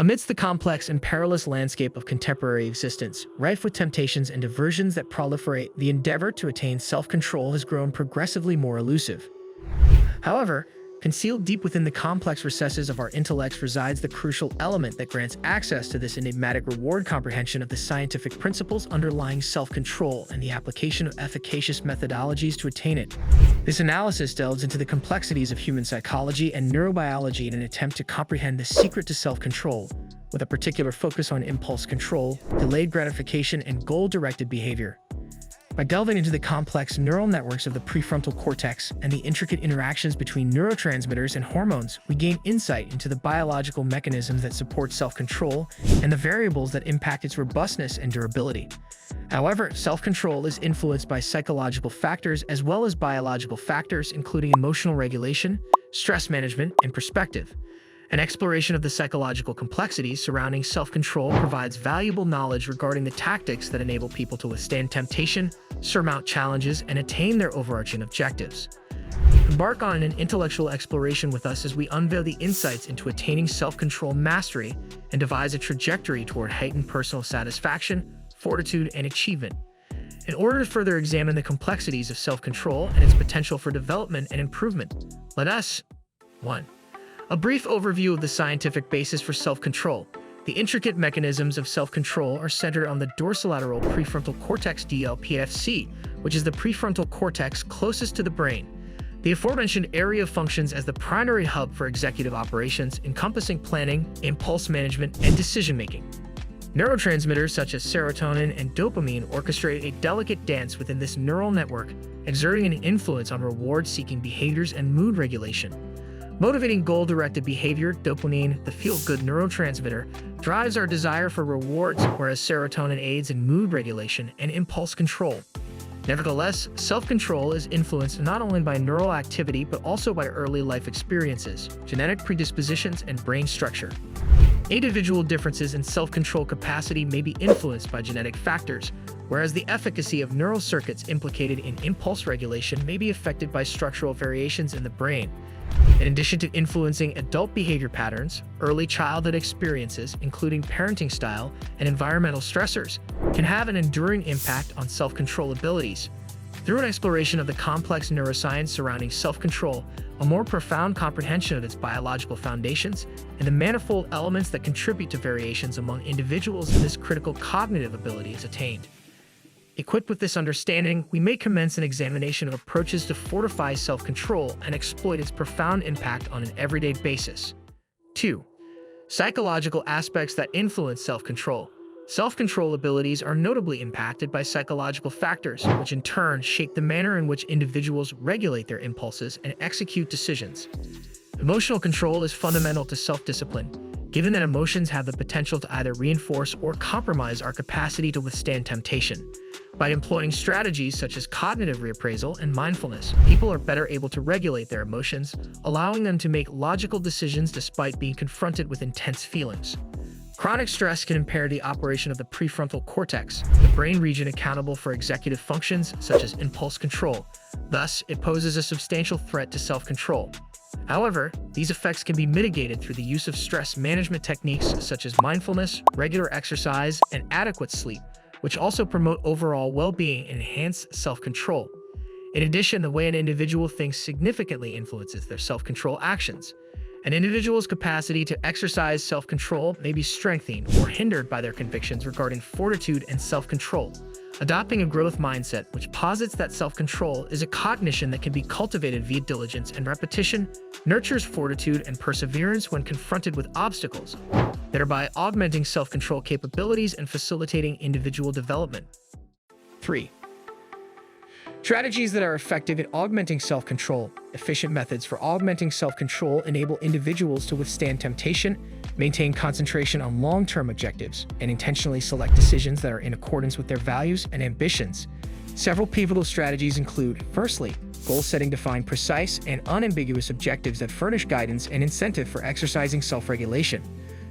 Amidst the complex and perilous landscape of contemporary existence, rife with temptations and diversions that proliferate, the endeavor to attain self-control has grown progressively more elusive. However, concealed deep within the complex recesses of our intellects resides the crucial element that grants access to this enigmatic reward: comprehension of the scientific principles underlying self-control and the application of efficacious methodologies to attain it. This analysis delves into the complexities of human psychology and neurobiology in an attempt to comprehend the secret to self-control, with a particular focus on impulse control, delayed gratification, and goal-directed behavior. By delving into the complex neural networks of the prefrontal cortex and the intricate interactions between neurotransmitters and hormones, we gain insight into the biological mechanisms that support self-control and the variables that impact its robustness and durability. However, self-control is influenced by psychological factors as well as biological factors, including emotional regulation, stress management, and perspective. An exploration of the psychological complexities surrounding self-control provides valuable knowledge regarding the tactics that enable people to withstand temptation, surmount challenges, and attain their overarching objectives. Embark on an intellectual exploration with us as we unveil the insights into attaining self-control mastery and devise a trajectory toward heightened personal satisfaction, fortitude, and achievement. In order to further examine the complexities of self-control and its potential for development and improvement, let us 1. A brief overview of the scientific basis for self-control. The intricate mechanisms of self-control are centered on the dorsolateral prefrontal cortex (DLPFC), which is the prefrontal cortex closest to the brain. The aforementioned area functions as the primary hub for executive operations, encompassing planning, impulse management, and decision-making. Neurotransmitters such as serotonin and dopamine orchestrate a delicate dance within this neural network, exerting an influence on reward-seeking behaviors and mood regulation. Motivating goal-directed behavior, dopamine, the feel-good neurotransmitter, drives our desire for rewards, whereas serotonin aids in mood regulation and impulse control. Nevertheless, self-control is influenced not only by neural activity but also by early life experiences, genetic predispositions, and brain structure. Individual differences in self-control capacity may be influenced by genetic factors, whereas the efficacy of neural circuits implicated in impulse regulation may be affected by structural variations in the brain. In addition to influencing adult behavior patterns, early childhood experiences, including parenting style and environmental stressors, can have an enduring impact on self-control abilities. Through an exploration of the complex neuroscience surrounding self-control, a more profound comprehension of its biological foundations, and the manifold elements that contribute to variations among individuals, this critical cognitive ability is attained. Equipped with this understanding, we may commence an examination of approaches to fortify self-control and exploit its profound impact on an everyday basis. 2. Psychological aspects that influence self-control. Self-control abilities are notably impacted by psychological factors, which in turn shape the manner in which individuals regulate their impulses and execute decisions. Emotional control is fundamental to self-discipline, given that emotions have the potential to either reinforce or compromise our capacity to withstand temptation. By employing strategies such as cognitive reappraisal and mindfulness, people are better able to regulate their emotions, allowing them to make logical decisions despite being confronted with intense feelings. Chronic stress can impair the operation of the prefrontal cortex, the brain region accountable for executive functions such as impulse control. Thus, it poses a substantial threat to self-control. However, these effects can be mitigated through the use of stress management techniques such as mindfulness, regular exercise, and adequate sleep, which also promote overall well-being and enhance self-control. In addition, the way an individual thinks significantly influences their self-control actions. An individual's capacity to exercise self-control may be strengthened or hindered by their convictions regarding fortitude and self-control. Adopting a growth mindset which posits that self-control is a cognition that can be cultivated via diligence and repetition, nurtures fortitude and perseverance when confronted with obstacles, thereby augmenting self-control capabilities and facilitating individual development. 3. Strategies that are effective in augmenting self-control. Efficient methods for augmenting self-control enable individuals to withstand temptation, maintain concentration on long-term objectives, and intentionally select decisions that are in accordance with their values and ambitions. Several pivotal strategies include, firstly, goal setting. Define precise and unambiguous objectives that furnish guidance and incentive for exercising self-regulation.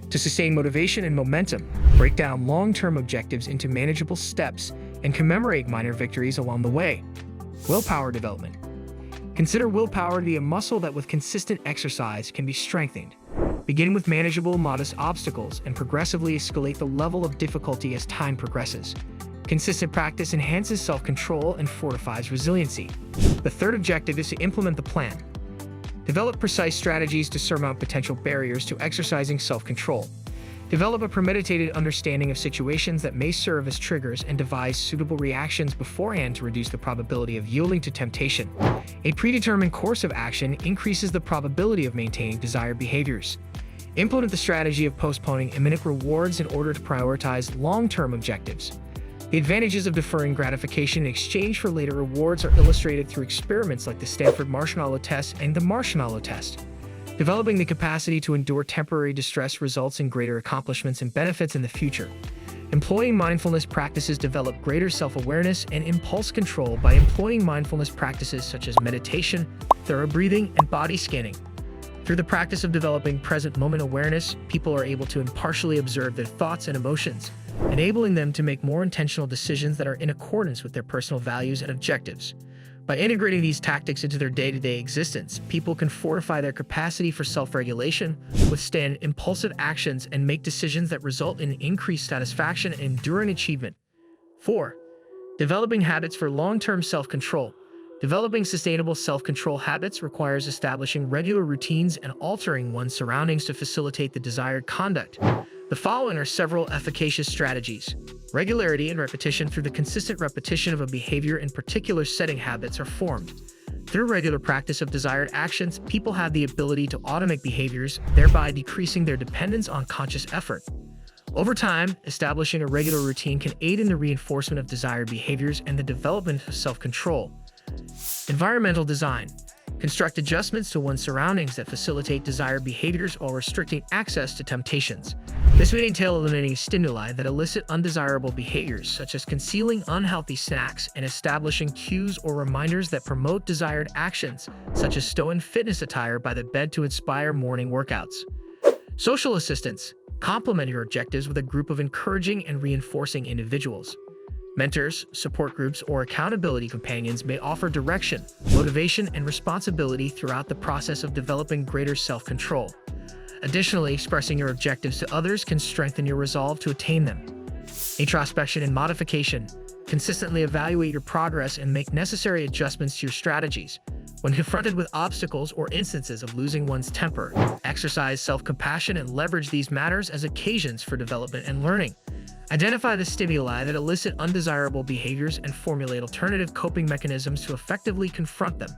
To sustain motivation and momentum, break down long-term objectives into manageable steps and commemorate minor victories along the way. Willpower development. Consider willpower to be a muscle that with consistent exercise can be strengthened. Begin with manageable, modest obstacles and progressively escalate the level of difficulty as time progresses. Consistent practice enhances self-control and fortifies resiliency. The third objective is to implement the plan. Develop precise strategies to surmount potential barriers to exercising self-control. Develop a premeditated understanding of situations that may serve as triggers and devise suitable reactions beforehand to reduce the probability of yielding to temptation. A predetermined course of action increases the probability of maintaining desired behaviors. Implement the strategy of postponing imminent rewards in order to prioritize long-term objectives. The advantages of deferring gratification in exchange for later rewards are illustrated through experiments like the Stanford Marshmallow Test and the Marshmallow Test. Developing the capacity to endure temporary distress results in greater accomplishments and benefits in the future. Employing mindfulness practices develop greater self-awareness and impulse control by employing mindfulness practices such as meditation, thorough breathing, and body scanning. Through the practice of developing present moment awareness, people are able to impartially observe their thoughts and emotions, enabling them to make more intentional decisions that are in accordance with their personal values and objectives. By integrating these tactics into their day-to-day existence, people can fortify their capacity for self-regulation, withstand impulsive actions, and make decisions that result in increased satisfaction and enduring achievement. 4. Developing habits for long-term self-control. Developing sustainable self-control habits requires establishing regular routines and altering one's surroundings to facilitate the desired conduct. The following are several efficacious strategies. Regularity and repetition. Through the consistent repetition of a behavior in particular setting, habits are formed. Through regular practice of desired actions, people have the ability to automate behaviors, thereby decreasing their dependence on conscious effort. Over time, establishing a regular routine can aid in the reinforcement of desired behaviors and the development of self-control. Environmental design. Construct adjustments to one's surroundings that facilitate desired behaviors while restricting access to temptations. This may entail eliminating stimuli that elicit undesirable behaviors, such as concealing unhealthy snacks and establishing cues or reminders that promote desired actions, such as stowing fitness attire by the bed to inspire morning workouts. Social assistance. Complement your objectives with a group of encouraging and reinforcing individuals. Mentors, support groups, or accountability companions may offer direction, motivation, and responsibility throughout the process of developing greater self-control. Additionally, expressing your objectives to others can strengthen your resolve to attain them. Introspection and modification. Consistently evaluate your progress and make necessary adjustments to your strategies. When confronted with obstacles or instances of losing one's temper, exercise self-compassion and leverage these matters as occasions for development and learning. Identify the stimuli that elicit undesirable behaviors and formulate alternative coping mechanisms to effectively confront them.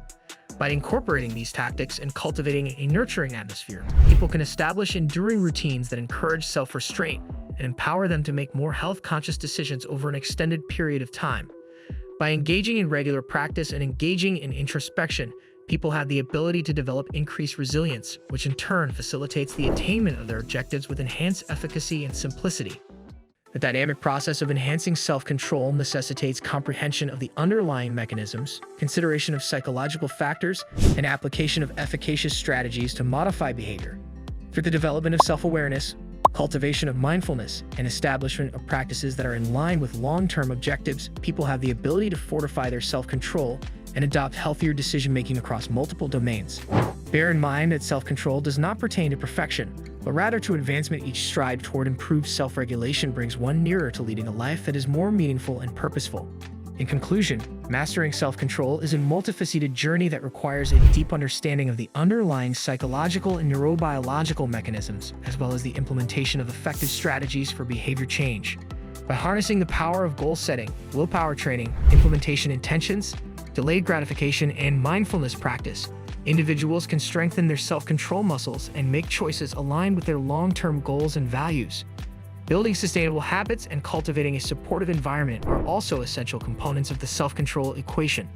By incorporating these tactics and cultivating a nurturing atmosphere, people can establish enduring routines that encourage self-restraint and empower them to make more health-conscious decisions over an extended period of time. By engaging in regular practice and engaging in introspection, people have the ability to develop increased resilience, which in turn facilitates the attainment of their objectives with enhanced efficacy and simplicity. The dynamic process of enhancing self-control necessitates comprehension of the underlying mechanisms, consideration of psychological factors, and application of efficacious strategies to modify behavior. Through the development of self-awareness, cultivation of mindfulness, and establishment of practices that are in line with long-term objectives, people have the ability to fortify their self-control and adopt healthier decision-making across multiple domains. Bear in mind that self-control does not pertain to perfection, but rather to advancement. Each stride toward improved self-regulation brings one nearer to leading a life that is more meaningful and purposeful. In conclusion, mastering self-control is a multifaceted journey that requires a deep understanding of the underlying psychological and neurobiological mechanisms, as well as the implementation of effective strategies for behavior change. By harnessing the power of goal setting, willpower training, implementation intentions, delayed gratification, and mindfulness practice, individuals can strengthen their self-control muscles and make choices aligned with their long-term goals and values. Building sustainable habits and cultivating a supportive environment are also essential components of the self-control equation.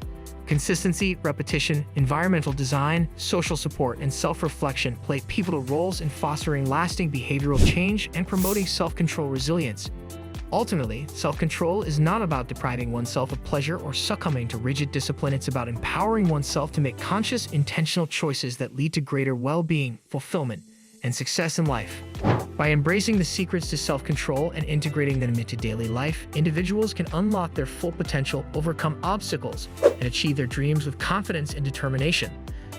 Consistency, repetition, environmental design, social support, and self-reflection play pivotal roles in fostering lasting behavioral change and promoting self-control resilience. Ultimately, self-control is not about depriving oneself of pleasure or succumbing to rigid discipline. It's about empowering oneself to make conscious, intentional choices that lead to greater well-being, fulfillment, and success in life. By embracing the secrets to self-control and integrating them into daily life, individuals can unlock their full potential, overcome obstacles, and achieve their dreams with confidence and determination.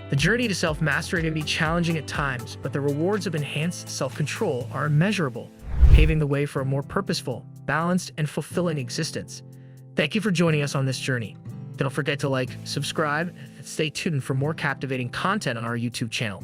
The journey to self-mastery may be challenging at times, but the rewards of enhanced self-control are immeasurable, paving the way for a more purposeful, balanced, and fulfilling existence. Thank you for joining us on this journey. Don't forget to like, subscribe, and stay tuned for more captivating content on our YouTube channel.